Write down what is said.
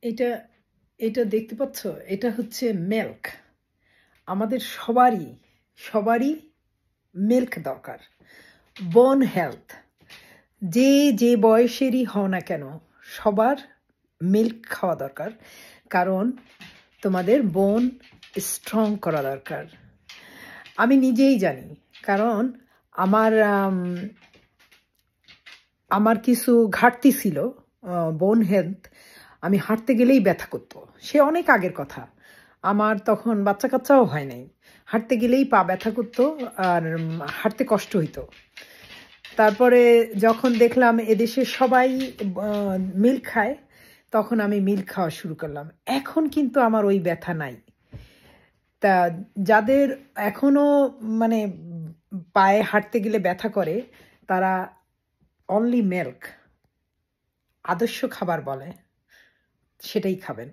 এটা এটা দেখতে পাচ্ছ? এটা হচ্ছে মিল্ক। আমাদের সবারই মিল্ক দরকার। বোন হেলথ, যে বয়সেরই হও না কেন, সবার মিল্ক খাওয়া দরকার। কারণ তোমাদের বোন স্ট্রং করা দরকার। আমি নিজেই জানি, কারণ আমার আমার কিছু ঘাটতি ছিল বোন হেলথ। আমি হাঁটতে গেলেই ব্যথা করতো। সে অনেক আগের কথা, আমার তখন বাচ্চা কাচ্চাও হয় নাই। হাঁটতে গেলেই পা ব্যথা করতো, আর হাঁটতে কষ্ট হইতো। তারপরে যখন দেখলাম এদেশে সবাই মিল্ক খায়, তখন আমি মিল্ক খাওয়া শুরু করলাম। এখন কিন্তু আমার ওই ব্যথা নাই। তা যাদের এখনো মানে পায়ে হাঁটতে গেলে ব্যথা করে, তারা অনলি মিল্ক আদর্শ খাবার বলে, সেটাই খাবেন।